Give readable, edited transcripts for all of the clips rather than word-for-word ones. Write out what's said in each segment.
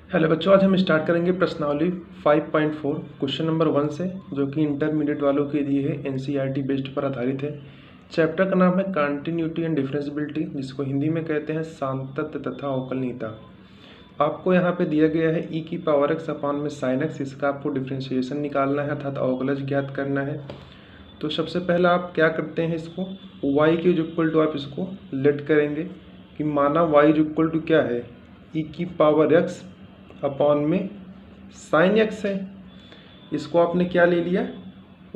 Hello बच्चों, आज हम स्टार्ट करेंगे प्रश्नावली 5.4 क्वेश्चन नंबर 1 से, जो कि इंटरमीडिएट वालों के लिए है, एनसीईआरटी बेस्ड पर आधारित है। चैप्टर का नाम है कंटिन्यूटी एंड डिफरेंशिएबिलिटी, जिसको हिंदी में कहते हैं सातत्य तथा अवकलनीयता। आपको यहाँ पे दिया गया है e की पावर x अपान में साइन x, इसका आपको डिफ्रेंशिएशन निकालना है अर्थात अवकलज ज्ञात करना है। तो सबसे पहला आप क्या करते हैं, इसको y के इक्वल टू आप इसको लेट करेंगे कि माना y इक्वल टू क्या है, e की पावर x अपॉन में साइन x है। इसको आपने क्या ले लिया,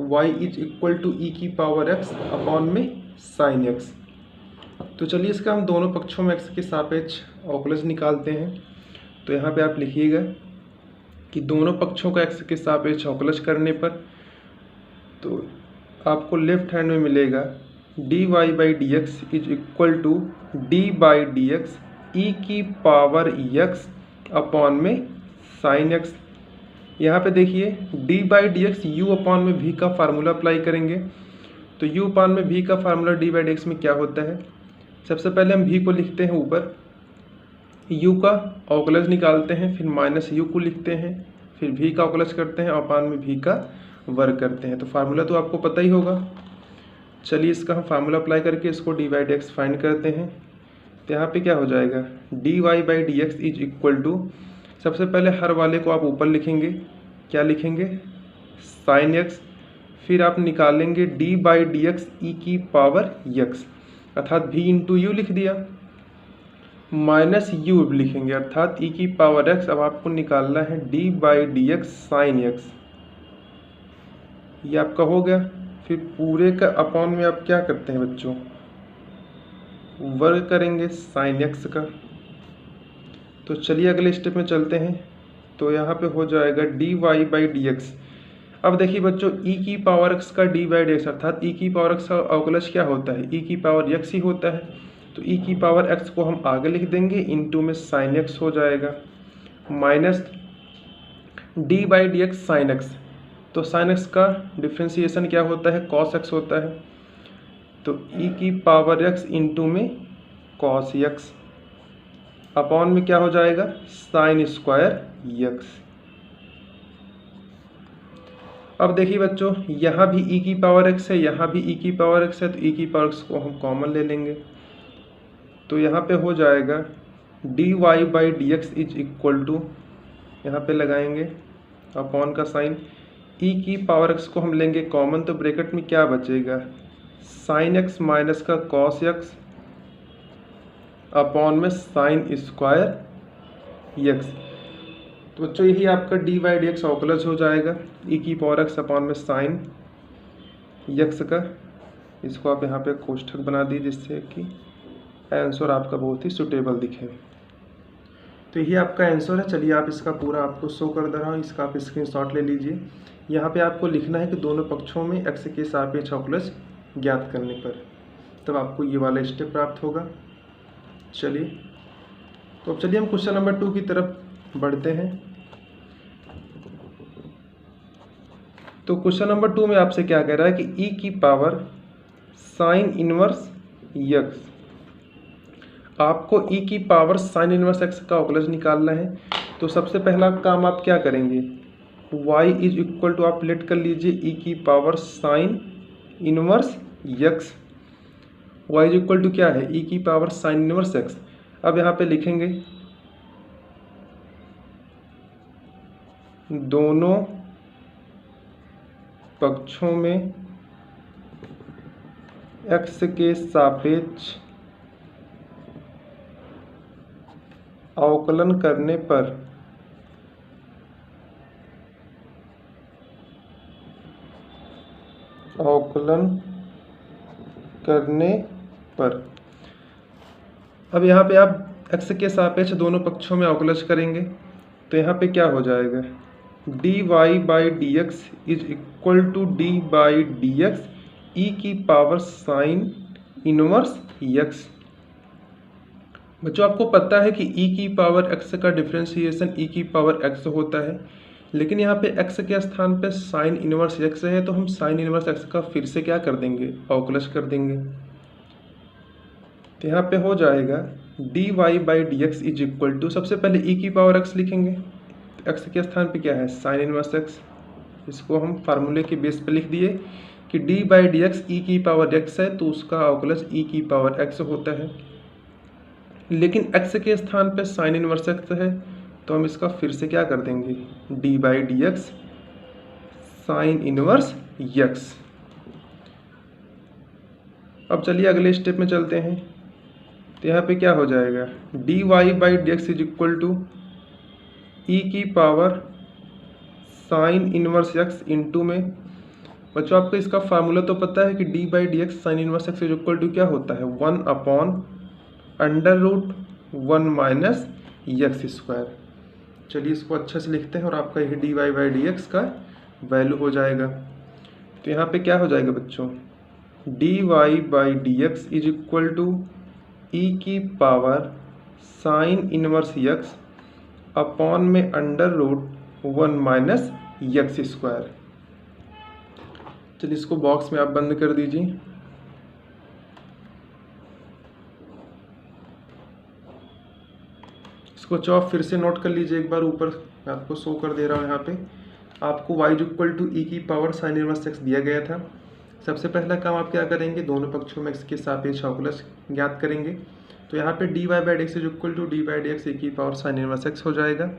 y is equal to e की पावर x अपॉन में साइन x। तो चलिए इसका हम दोनों पक्षों में x के सापेक्ष अवकलज निकालते हैं। तो यहाँ पे आप लिखिएगा कि दोनों पक्षों का x के सापेक्ष अवकलज करने पर तो आपको लेफ्ट हैंड में मिलेगा dy by D x is equal to D by D x e की पावर x अपॉन में साइन x। यहाँ पे देखिए d by D x u upon में v का फार्मूला अप्लाई करेंगे। तो u अपॉन में v का formula d by D x में क्या होता है, सबसे पहले हम v को लिखते हैं ऊपर, u का अवकलज निकालते हैं, फिर माइनस u को लिखते हैं, फिर v का अवकलज करते हैं, अपॉन में v का वर्ग करते हैं। तो फार्मूला तो आपको पता ही होगा। चलिए इसका हम फार्मूला अप्लाई करके इसको d by D X find करते हैं। तो यहाँ पे क्या हो जाएगा, dy by D x is equal to, सबसे पहले हर वाले को आप ऊपर लिखेंगे, क्या लिखेंगे, साइन x, फिर आप निकालेंगे d by D x e की पावर x अर्थात v इंटू यू लिख दिया, माइनस u लिखेंगे अर्थात e की पावर x। अब आपको निकालना है d by D x sine x, ये आपका हो गया। फिर पूरे का अपॉन में आप क्या करते हैं बच्चों, वर्ग करेंगे साइन x का। तो चलिए अगले स्टेप में चलते हैं। तो यहाँ पे हो जाएगा dy बाई डी एक्स। अब देखिए बच्चों, e की पावर x का d बाई डी एक्स अर्थात e की पावर x का अवकलज क्या होता है, e की पावर x ही होता है। तो e की पावर x को हम आगे लिख देंगे, इंटू में साइन x हो जाएगा, minus d by D x sine x। तो साइन x का डिफ्रेंसिएशन क्या होता है, कॉस x होता है। तो e की पावर x इंटू में कॉस x अपॉन में क्या हो जाएगा, साइन स्क्वायर x। अब देखिए बच्चों, यहाँ भी e की पावर x है, यहाँ भी e की पावर x है, तो e की पावर x को हम कॉमन ले लेंगे। तो यहाँ पे हो जाएगा dy by D x is equal to, यहाँ पे लगाएंगे अपॉन का साइन, e की पावर x को हम लेंगे कॉमन, तो ब्रैकेट में क्या बचेगा, साइन x माइनस का कॉस x अपॉन में साइन स्क्वायर x। तो बच्चों यही आपका डी बाई डी एक्स अवकलज हो जाएगा, e की पावर x अपॉन में साइन x का। इसको आप यहाँ पे कोष्ठक बना दीजिए जिससे कि आंसर आपका बहुत ही सुटेबल दिखे। तो यही आपका आंसर है। चलिए आप इसका पूरा आपको शो कर दे रहा हूँ, इसका आप स्क्रीनशॉट ले लीजिए। यहाँ पे आपको लिखना है कि दोनों पक्षों में x के सापेक्ष अवकलज ज्ञात करने पर तब आपको ये वाला स्टेप प्राप्त होगा। चलिए तो अब चलिए हम क्वेश्चन नंबर 2 की तरफ बढ़ते हैं। तो क्वेश्चन नंबर 2 में आपसे क्या कह रहा है कि e की पावर साइन इनवर्स x, आपको e की पावर साइन इनवर्स x का अवकलज निकालना है। तो सबसे पहला काम आप क्या करेंगे, y इज इक्वल टू आप लेट कर लीजिए e की power sine inverse x, y is equal to क्या है, e की पावर साइन इनवर्स x। अब यहाँ पे लिखेंगे दोनों पक्षों में x के सापेक्ष अवकलन करने पर अब यहाँ पे आप x के सापेक्ष दोनों पक्षों में अवकलज करेंगे। तो यहाँ पे क्या हो जाएगा, dy by D x is equal to D by D x e की पावर साइन इनवर्स x। बच्चों आपको पता है कि e की पावर x का डिफ्रेंसिएशन e की पावर x होता है, लेकिन यहाँ पे x के स्थान पे साइन इनवर्स x है, तो हम साइन इनवर्स x का फिर से क्या कर देंगे, अवकलज कर देंगे। तो यहाँ पे हो जाएगा D Y by D x is equal to, सबसे पहले ई की पावर एक्स लिखेंगे, एक्स के स्थान पे क्या है साइन इनवर्स एक्स, इसको हम फार्मूले के बेस पे लिख दिए कि d by D x e की पावर एक्स है तो उसका अवकलज ई की पावर एक्स होता है, लेकिन एक्स के स्थान पे साइन इनवर्स एक्स है तो हम इसका फिर से क्या कर देंगे D by D x sine inverse x. अब चलिए अगले स्टेप में चलते हैं, तो यहाँ पे क्या हो जाएगा D Y by D x is equal to e की power sine inverse x into में, बच्चों आपको इसका फार्मूला तो पता है कि d by D x sine inverse x is equal to क्या होता है 1 upon under root 1 minus x square. चलिए इसको अच्छे से लिखते हैं और आपका यही d Y by D x का वैल्यू हो जाएगा। तो यहाँ पे क्या हो जाएगा बच्चों d Y by D x is equal to e की power sine inverse x upon में under root 1 minus x square. चलिए इसको बॉक्स में आप बंद कर दीजिए। इसको आप फिर से नोट कर लीजिए एक बार, ऊपर मैं आपको शो कर दे रहा हूँ। यहाँ पे आपको y इक्वल टू ई की पावर साइन इनवर्स एक्स दिया गया था। सबसे पहला काम आप क्या करेंगे दोनों पक्षों में x के सापेक्ष अवकलज ज्ञात करेंगे। तो यहाँ पे d Y by D x is equal to D by D x e की पावर साइन इनवर्स एक्स हो जाएगा।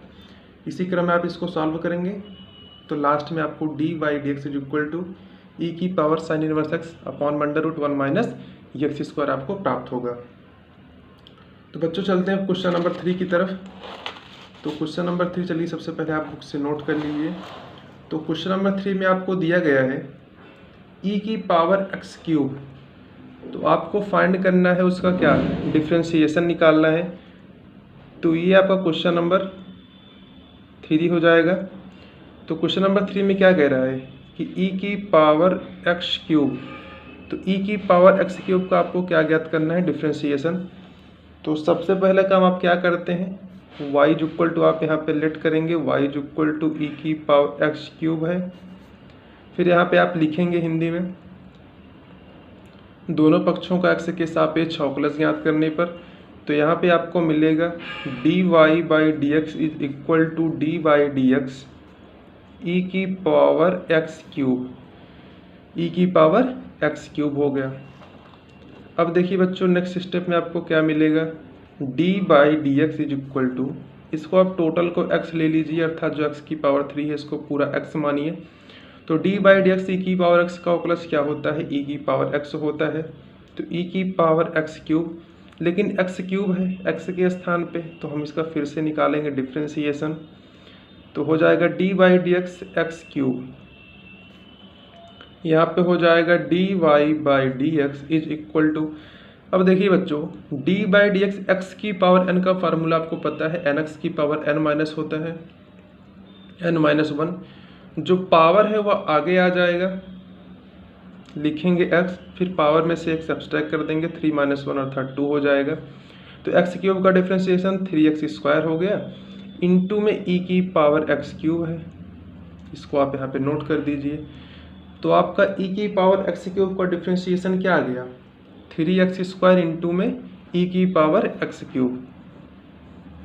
इसी क्रम में आप इसको सॉल्व करेंगे तो लास्ट में आपको d y d x is equal to e की power sine inverse x upon under root 1 minus x square आपको प्राप्त होगा। तो बच्चों चलते हैं क्वेश्चन नंबर 3 की तरफ। तो क्वेश्चन नंबर 3 चलिए सबसे पहले आप बुक से नोट कर लीजिए। तो क्वेश्चन नंबर 3 में आपको दिया गया है ई की पावर एक्स क्यूब, तो आपको फाइंड करना है उसका क्या डिफ्रेंशिएशन निकालना है। तो ये आपका क्वेश्चन नंबर 3 हो जाएगा। तो क्वेश्चन नंबर 3 में क्या कह रहा है कि ई की पावर एक्स क्यूब, तो ई की पावर एक्स क्यूब का आपको क्या ज्ञात करना है डिफ्रेंशिएशन। तो सबसे पहला काम आप क्या करते हैं y इक्वल टू आप यहाँ पे लेट करेंगे y इक्वल टू ई की पावर एक्स क्यूब है। फिर यहाँ पे आप लिखेंगे हिंदी में दोनों पक्षों का x के सापेक्ष अवकलज ज्ञात करने पर, तो यहाँ पे आपको मिलेगा D Y by D x is equal to D by D x e की पावर एक्स क्यूब, ई की पावर एक्स क्यूब हो गया। अब देखिए बच्चों नेक्स्ट स्टेप में आपको क्या मिलेगा d by D x is equal to, इसको आप टोटल को x ले लीजिए अर्थात जो x की पावर 3 है इसको पूरा x मानिए। तो d by D x e की पावर x का अवकलज क्या होता है e की पावर x होता है। तो e की पावर x क्यूब, लेकिन x क्यूब है x के स्थान पे, तो हम इसका फिर से निकालेंगे डिफ्रेंशिएशन। तो हो जाएगा d by D X X cube, यहाँ पे हो जाएगा D Y by D x is equal to, अब देखिए बच्चों d by D X X की पावर n का फार्मूला आपको पता है एन एक्स की पावर n माइनस होता है n माइनस 1, जो पावर है वह आगे आ जाएगा, लिखेंगे x फिर पावर में से x सब्सट्रैक्ट कर देंगे 3 माइनस 1 अर्थात 2 हो जाएगा। तो एक्स क्यूब का डिफ्रेंशिएशन 3x स्क्वायर हो गया इंटू में e की पावर x क्यूब है, इसको आप यहाँ पे नोट कर दीजिए। तो आपका e की पावर x क्यूब का डिफ्रेंशिएशन क्या आ गया 3x स्क्वायर इंटू में e की पावर x क्यूब,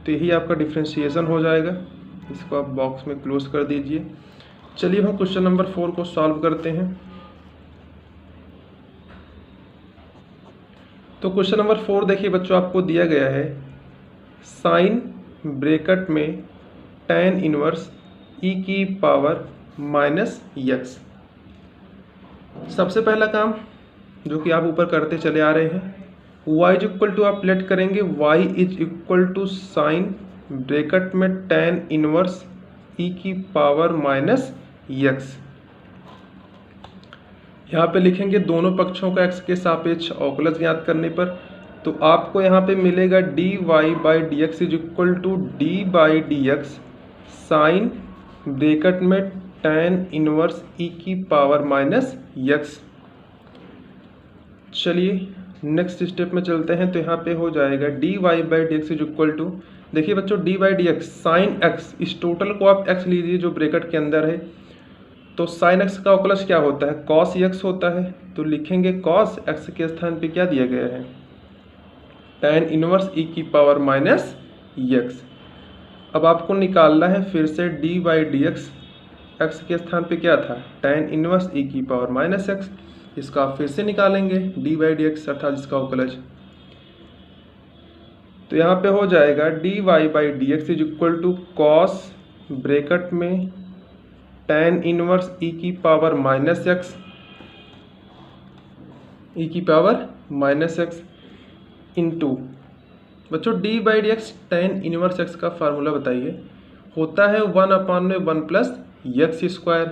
तो यही आपका डिफ्रेंशिएशन हो जाएगा। इसको आप बॉक्स में क्लोज कर दीजिए। चलिए हम क्वेश्चन नंबर 4 को सॉल्व करते हैं। तो क्वेश्चन नंबर 4 देखिए बच्चों आपको दिया गया है साइन ब्रैकेट में tan इनवर्स e की पावर माइनस x। सबसे पहला काम जो कि आप ऊपर करते चले आ रहे हैं y इक्वल टू आप लेट करेंगे y is equal to sine bracket में tan इनवर्स e की पावर माइनस x। यहाँ पे लिखेंगे दोनों पक्षों का x के सापेक्ष अवकलज ज्ञात करने पर, तो आपको यहाँ पे मिलेगा D Y by D x is equal to D by D x sine bracket में tan इनवर्स e की पावर माइनस x। चलिए नेक्स्ट स्टेप में चलते हैं। तो यहाँ पे हो जाएगा D Y by D x is equal to, देखिए बच्चों D by D x sine X, इस टोटल को आप x लीजिए जो ब्रैकेट के अंदर है। तो साइन एक्स का अवकलज क्या होता है कॉस एक्स होता है, तो लिखेंगे कॉस एक्स के स्थान पे क्या दिया गया है tan इनवर्स e की पावर माइनस x। अब आपको निकालना है फिर से D by D X, x के स्थान पे क्या था tan इनवर्स e की पावर माइनस x, इसका आप फिर से निकालेंगे डी बाई डी एक्स अर्थात इसका अवकलज। तो यहाँ पे हो जाएगा D Y by D x is equal to cos bracket में tan इनवर्स e की पावर माइनस x, e की पावर माइनस x इंटू बच्चों D by D X tan inverse x का फार्मूला बताइए, होता है 1/1 प्लस एक्स स्क्वायर।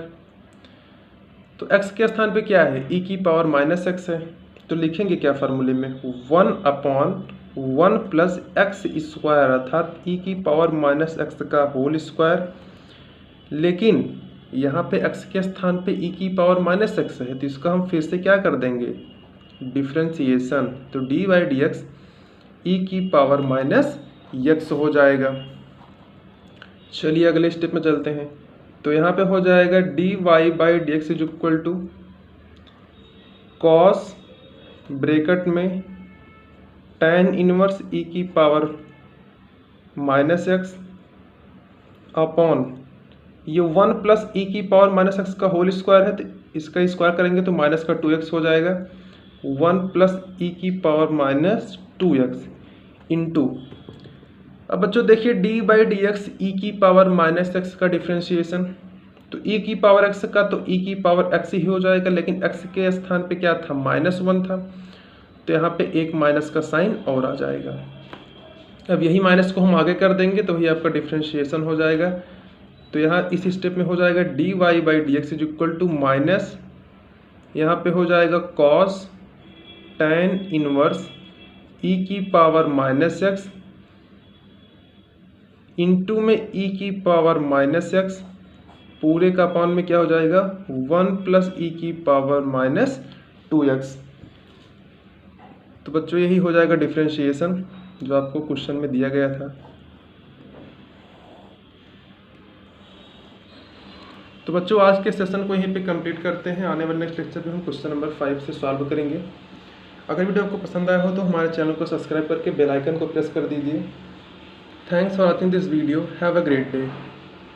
तो x के स्थान पे क्या है e की पावर माइनस x है, तो लिखेंगे क्या फार्मूले में 1/1 प्लस एक्स स्क्वायर अर्थात e की पावर माइनस x का होल स्क्वायर। लेकिन यहाँ पे x के स्थान पे e की पावर माइनस x है, तो इसका हम फिर से क्या कर देंगे डिफ्रेंसिएशन, तो D by D x e की पावर माइनस x हो जाएगा। चलिए अगले स्टेप में चलते हैं। तो यहाँ पे हो जाएगा D Y by D x is equal to cos bracket में tan इनवर्स e की पावर माइनस x अपॉन ये 1 प्लस e की पावर माइनस x का होल स्क्वायर है, तो इसका स्क्वायर करेंगे तो माइनस का 2x हो जाएगा, 1 प्लस e की पावर माइनस 2x इंटू। अब बच्चों देखिए D by D x e की पावर माइनस x का डिफ्रेंशिएशन, तो e की पावर x का तो e की पावर x ही हो जाएगा, लेकिन x के स्थान पे क्या था -1 था, तो यहाँ पे एक माइनस का साइन और आ जाएगा। अब यही माइनस को हम आगे कर देंगे तो ही आपका डिफ्रेंशिएशन हो जाएगा। तो यहाँ इस स्टेप में हो जाएगा D Y by D x is equal to minus, यहाँ पे हो जाएगा कॉस tan इनवर्स e की पावर माइनस x इंटू में e की पावर माइनस x पूरे का पावर में क्या हो जाएगा 1 प्लस e की पावर माइनस 2x। तो बच्चों यही हो जाएगा डिफ्रेंशिएशन जो आपको क्वेश्चन में दिया गया था। तो बच्चों आज के सेशन को यहीं पे कंप्लीट करते हैं। आने वाले नेक्स्ट लेक्चर में हम क्वेश्चन नंबर 5 से सॉल्व करेंगे। अगर वीडियो आपको पसंद आया हो तो हमारे चैनल को सब्सक्राइब करके बेल आइकन को प्रेस कर दीजिए। Thanks for watching this video, have a great day.